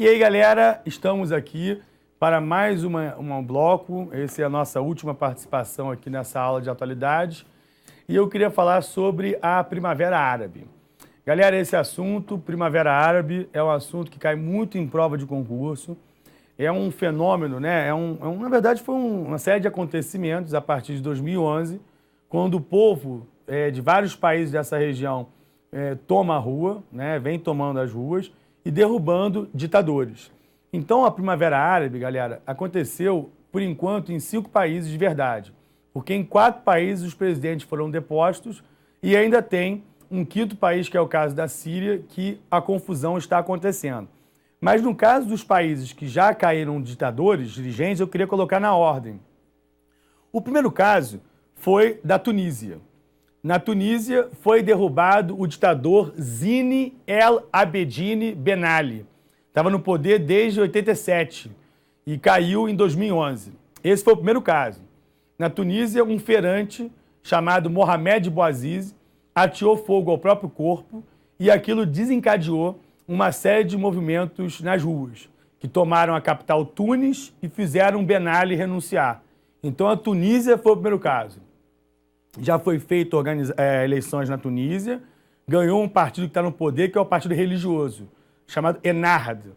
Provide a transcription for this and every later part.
E aí, galera, estamos aqui para mais um bloco. Essa é a nossa última participação aqui nessa aula de atualidades. E eu queria falar sobre a Primavera Árabe. Galera, esse assunto, Primavera Árabe, é um assunto que cai muito em prova de concurso. É um fenômeno, né? Na verdade, foi uma série de acontecimentos a partir de 2011, quando o povo de vários países dessa região toma a rua, né? Vem tomando as ruas e derrubando ditadores. Então, a Primavera Árabe, galera, aconteceu, por enquanto, em 5 países de verdade. Porque em 4 países os presidentes foram depostos e ainda tem um 5º país, que é o caso da Síria, que a confusão está acontecendo. Mas no caso dos países que já caíram ditadores, dirigentes, eu queria colocar na ordem. O primeiro caso foi da Tunísia. Na Tunísia foi derrubado o ditador Zine El Abidine Ben Ali. Estava no poder desde 87 e caiu em 2011. Esse foi o primeiro caso. Na Tunísia, um feirante chamado Mohamed Bouazizi ateou fogo ao próprio corpo e aquilo desencadeou uma série de movimentos nas ruas, que tomaram a capital Tunis e fizeram Ben Ali renunciar. Então a Tunísia foi o primeiro caso. Já foi feito eleições na Tunísia, ganhou um partido que está no poder, que é o partido religioso, chamado Ennahda.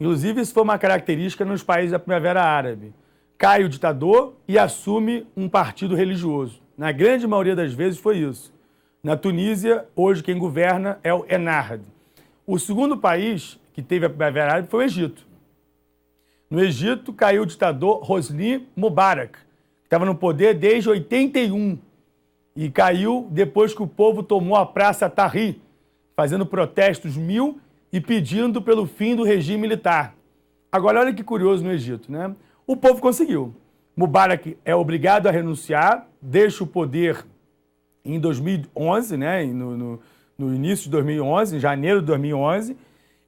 Inclusive, isso foi uma característica nos países da Primavera Árabe. Cai o ditador e assume um partido religioso. Na grande maioria das vezes foi isso. Na Tunísia, hoje quem governa é o Ennahda. O segundo país que teve a Primavera Árabe foi o Egito. No Egito, caiu o ditador Hosni Mubarak, que estava no poder desde 81. E caiu depois que o povo tomou a Praça Tahrir, fazendo protestos mil e pedindo pelo fim do regime militar. Agora, olha que curioso no Egito, né? O povo conseguiu. Mubarak é obrigado a renunciar, deixa o poder em 2011, né? No início de 2011, em janeiro de 2011,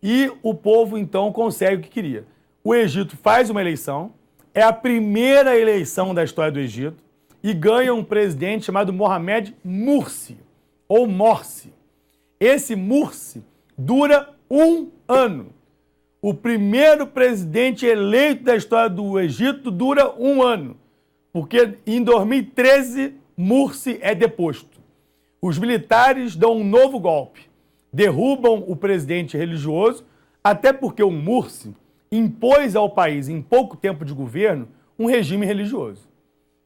e o povo, então, consegue o que queria. O Egito faz uma eleição, é a primeira eleição da história do Egito, e ganha um presidente chamado Mohamed Morsi, ou Morsi. Esse Morsi dura 1 ano. O primeiro presidente eleito da história do Egito dura 1 ano, porque em 2013 Morsi é deposto. Os militares dão um novo golpe, derrubam o presidente religioso, até porque o Morsi impôs ao país, em pouco tempo de governo, um regime religioso.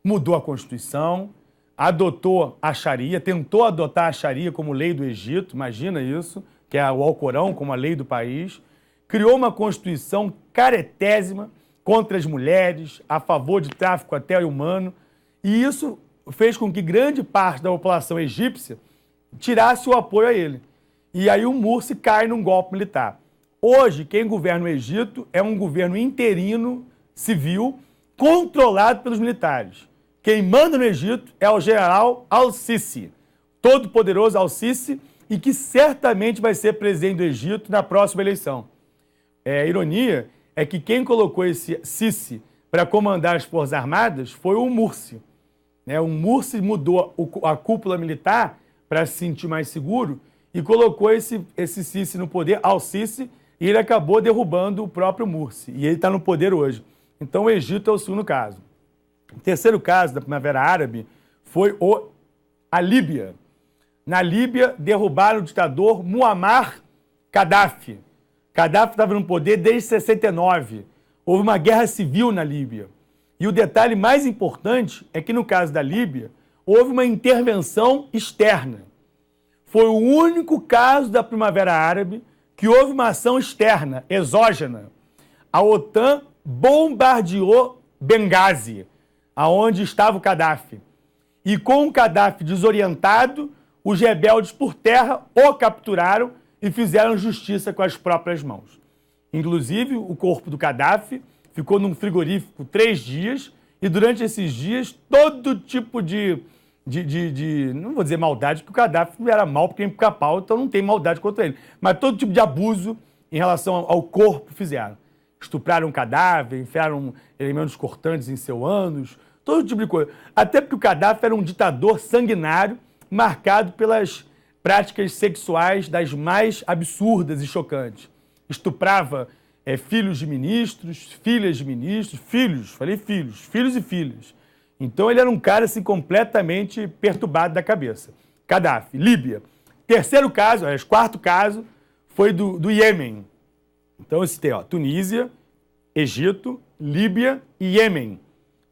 Mudou a Constituição, adotou a Sharia, tentou adotar a Sharia como lei do Egito, imagina isso, que é o Alcorão como a lei do país, criou uma Constituição caretésima contra as mulheres, a favor de tráfico até humano, e isso fez com que grande parte da população egípcia tirasse o apoio a ele. E aí o Morsi cai num golpe militar. Hoje, quem governa o Egito é um governo interino, civil, controlado pelos militares. Quem manda no Egito é o general Al-Sisi, todo-poderoso Al-Sisi, e que certamente vai ser presidente do Egito na próxima eleição. A ironia é que quem colocou esse Sisi para comandar as Forças Armadas foi o Morsi. O Morsi mudou a cúpula militar para se sentir mais seguro e colocou esse Sisi no poder, Al-Sisi, e ele acabou derrubando o próprio Morsi. E ele está no poder hoje. Então o Egito é o segundo caso. O terceiro caso da Primavera Árabe foi a Líbia. Na Líbia, derrubaram o ditador Muammar Gaddafi. Gaddafi estava no poder desde 69. Houve uma guerra civil na Líbia. E o detalhe mais importante é que, no caso da Líbia, houve uma intervenção externa. Foi o único caso da Primavera Árabe que houve uma ação externa, exógena. A OTAN bombardeou Benghazi, aonde estava o Gaddafi. E com o Gaddafi desorientado, os rebeldes por terra o capturaram e fizeram justiça com as próprias mãos. Inclusive, o corpo do Gaddafi ficou num frigorífico 3 dias e durante esses dias todo tipo de não vou dizer maldade, porque o Gaddafi era mal porque é pica-pau, então não tem maldade contra ele, mas todo tipo de abuso em relação ao corpo fizeram. Estupraram um cadáver, enfiaram elementos cortantes em seu ânus, todo tipo de coisa. Até porque o Gaddafi era um ditador sanguinário, marcado pelas práticas sexuais das mais absurdas e chocantes. Estuprava filhos de ministros, filhas de ministros, filhos e filhas. Então ele era um cara assim completamente perturbado da cabeça. Gaddafi, Líbia. Terceiro caso, quarto caso, foi do Iêmen. Então eu citei, Tunísia, Egito, Líbia e Iêmen.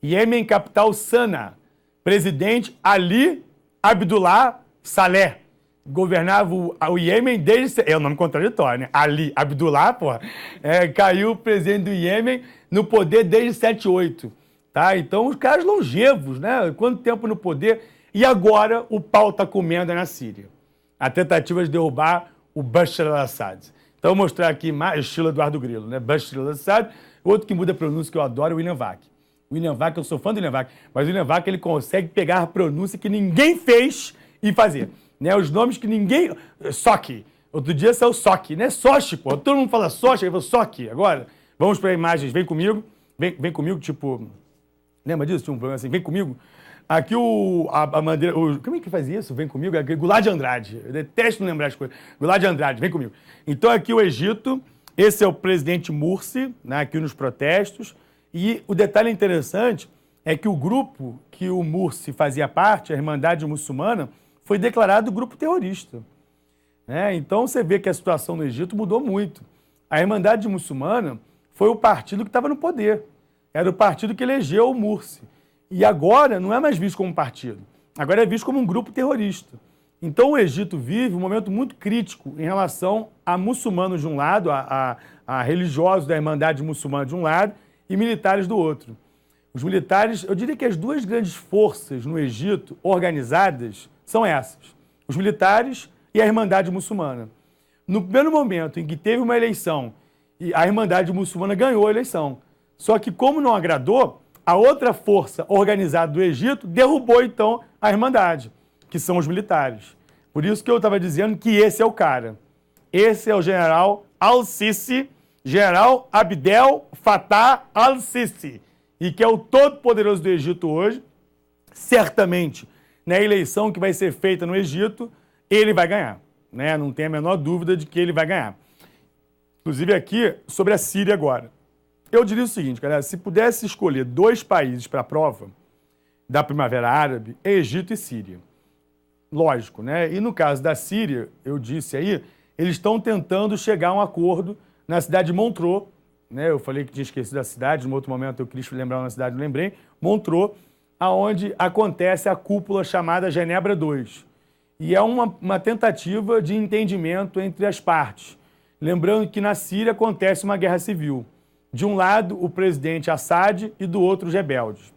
Iêmen, capital Sanaa. Presidente Ali Abdullah Saleh. Governava o Iêmen desde... É o nome contraditório, né? Ali Abdullah, caiu o presidente do Iêmen no poder desde 78. Tá? Então, os caras longevos, né? Quanto tempo no poder? E agora o pau tá comendo na Síria. A tentativa de derrubar o Bashar al-Assad. Então, eu vou mostrar aqui mais estilo Eduardo Grilo, né? Bashar al-Assad. Outro que muda a pronúncia que eu adoro é o William Vac. O William Vac, eu sou fã do William Vac, mas o William Vac, ele consegue pegar a pronúncia que ninguém fez e fazer. Né? Os nomes que ninguém... Sochi. Outro dia saiu Sochi, né? Sochi, pô. Todo mundo fala Sochi, aí eu falo Sochi. Agora, vamos para imagens. Vem comigo. Vem comigo, tipo... Lembra disso? Tinha um programa assim, vem comigo. Aqui a bandeira... Como é que faz isso? Vem comigo? Goulart de Andrade. Eu detesto não lembrar as coisas. Goulart de Andrade, vem comigo. Então aqui o Egito. Esse é o presidente Morsi, né, aqui nos protestos. E o detalhe interessante é que o grupo que o Morsi fazia parte, a Irmandade Muçulmana, foi declarado grupo terrorista. Né? Então você vê que a situação no Egito mudou muito. A Irmandade Muçulmana foi o partido que estava no poder. Era o partido que elegeu o Morsi. E agora não é mais visto como um partido. Agora é visto como um grupo terrorista. Então o Egito vive um momento muito crítico em relação a muçulmanos de um lado, a religiosos da Irmandade Muçulmana de um lado e militares do outro. Os militares, eu diria que as duas grandes forças no Egito organizadas são essas. Os militares e a Irmandade Muçulmana. No primeiro momento em que teve uma eleição e a Irmandade Muçulmana ganhou a eleição, só que como não agradou, a outra força organizada do Egito derrubou, então, a Irmandade, que são os militares. Por isso que eu estava dizendo que esse é o cara. Esse é o general al-Sisi, general Abdel Fattah al-Sisi, e que é o todo-poderoso do Egito hoje. Certamente, na eleição que vai ser feita no Egito, ele vai ganhar. Né? Não tem a menor dúvida de que ele vai ganhar. Inclusive aqui, sobre a Síria agora. Eu diria o seguinte, galera, se pudesse escolher dois países para a prova da Primavera Árabe, é Egito e Síria. Lógico, né? E no caso da Síria, eu disse aí, eles estão tentando chegar a um acordo na cidade de Montreux, né? Eu falei que tinha esquecido a cidade, num outro momento eu quis lembrar uma cidade, não lembrei, Montreux, aonde acontece a cúpula chamada Genebra II. E é uma tentativa de entendimento entre as partes. Lembrando que na Síria acontece uma guerra civil. De um lado, o presidente Assad e do outro, os rebeldes.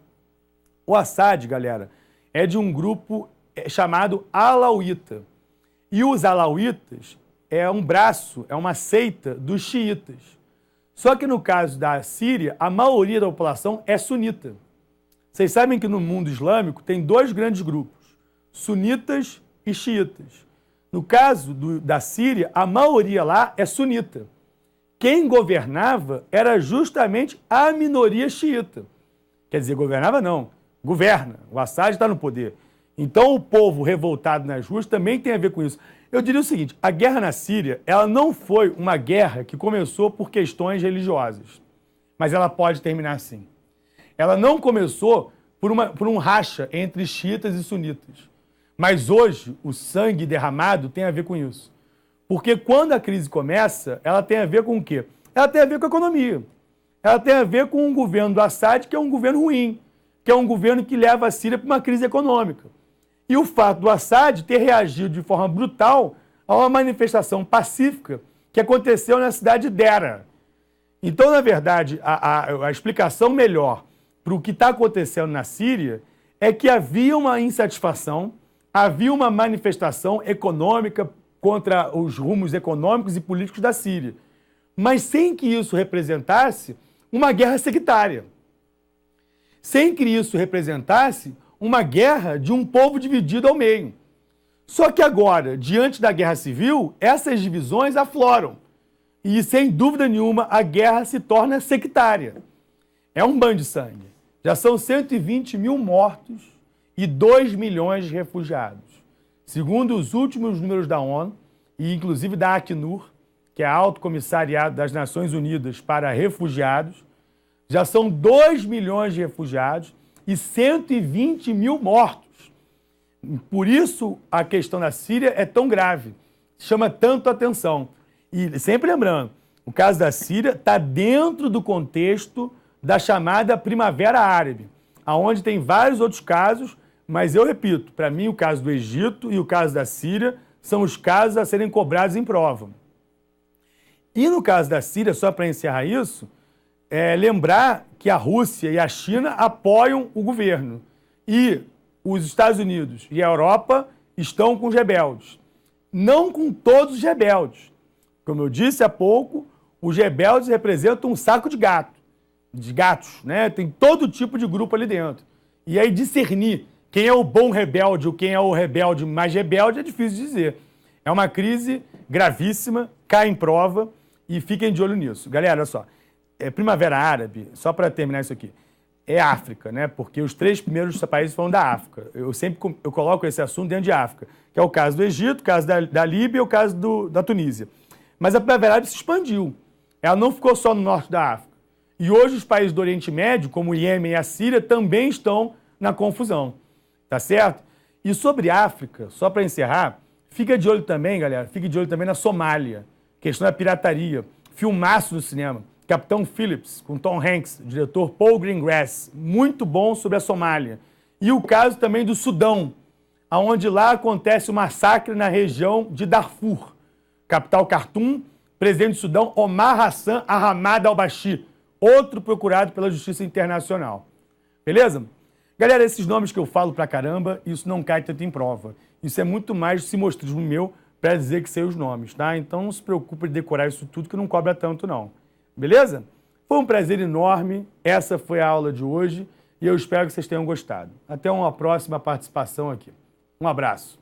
O Assad, galera, é de um grupo chamado Alauíta. E os Alauítas é um braço, é uma seita dos xiitas. Só que no caso da Síria, a maioria da população é sunita. Vocês sabem que no mundo islâmico tem dois grandes grupos, sunitas e xiitas. No caso da Síria, a maioria lá é sunita. Quem governava era justamente a minoria xiita. Quer dizer, governava não, governa. O Assad está no poder. Então o povo revoltado nas ruas também tem a ver com isso. Eu diria o seguinte, a guerra na Síria, ela não foi uma guerra que começou por questões religiosas, mas ela pode terminar assim. Ela não começou por um racha entre xiitas e sunitas. Mas hoje, o sangue derramado tem a ver com isso. Porque quando a crise começa, ela tem a ver com o quê? Ela tem a ver com a economia. Ela tem a ver com um governo do Assad, que é um governo ruim, que é um governo que leva a Síria para uma crise econômica. E o fato do Assad ter reagido de forma brutal a uma manifestação pacífica que aconteceu na cidade de Dera. Então, na verdade, a explicação melhor para o que está acontecendo na Síria é que havia uma insatisfação, havia uma manifestação econômica contra os rumos econômicos e políticos da Síria, mas sem que isso representasse uma guerra sectária, sem que isso representasse uma guerra de um povo dividido ao meio. Só que agora, diante da guerra civil, essas divisões afloram e, sem dúvida nenhuma, a guerra se torna sectária. É um banho de sangue. Já são 120 mil mortos e 2 milhões de refugiados. Segundo os últimos números da ONU, e inclusive da Acnur, que é Alto Comissariado das Nações Unidas para Refugiados. Já são 2 milhões de refugiados e 120 mil mortos. Por isso a questão da Síria é tão grave, chama tanto atenção. E sempre lembrando, o caso da Síria está dentro do contexto da chamada Primavera Árabe, onde tem vários outros casos, mas eu repito, para mim o caso do Egito e o caso da Síria são os casos a serem cobrados em prova. E no caso da Síria, só para encerrar isso, lembrar que a Rússia e a China apoiam o governo e os Estados Unidos e a Europa estão com os rebeldes. Não com todos os rebeldes. Como eu disse há pouco, os rebeldes representam um saco de gatos, né? Tem todo tipo de grupo ali dentro. E aí discernir quem é o bom rebelde ou quem é o rebelde mais rebelde é difícil de dizer. É uma crise gravíssima, cai em prova e fiquem de olho nisso. Galera, olha só, Primavera Árabe, só para terminar isso aqui, é África, né? Porque os 3 primeiros países foram da África. Eu coloco esse assunto dentro de África, que é o caso do Egito, o caso da Líbia e o caso da Tunísia. Mas a Primavera Árabe se expandiu. Ela não ficou só no norte da África. E hoje os países do Oriente Médio, como o Iêmen e a Síria, também estão na confusão. Tá certo? E sobre África, só para encerrar, fica de olho também, galera, fique de olho também na Somália. Questão da pirataria. Filmaço do cinema. Capitão Phillips, com Tom Hanks, diretor Paul Greengrass. Muito bom sobre a Somália. E o caso também do Sudão, onde lá acontece o massacre na região de Darfur. Capital Khartoum, presidente do Sudão, Omar Hassan Ahmad al-Bashir, outro procurado pela Justiça Internacional. Beleza? Galera, esses nomes que eu falo pra caramba, isso não cai tanto em prova. Isso é muito mais simostrismo meu para dizer que sei os nomes, tá? Então não se preocupe de decorar isso tudo que não cobra tanto, não. Beleza? Foi um prazer enorme. Essa foi a aula de hoje e eu espero que vocês tenham gostado. Até uma próxima participação aqui. Um abraço.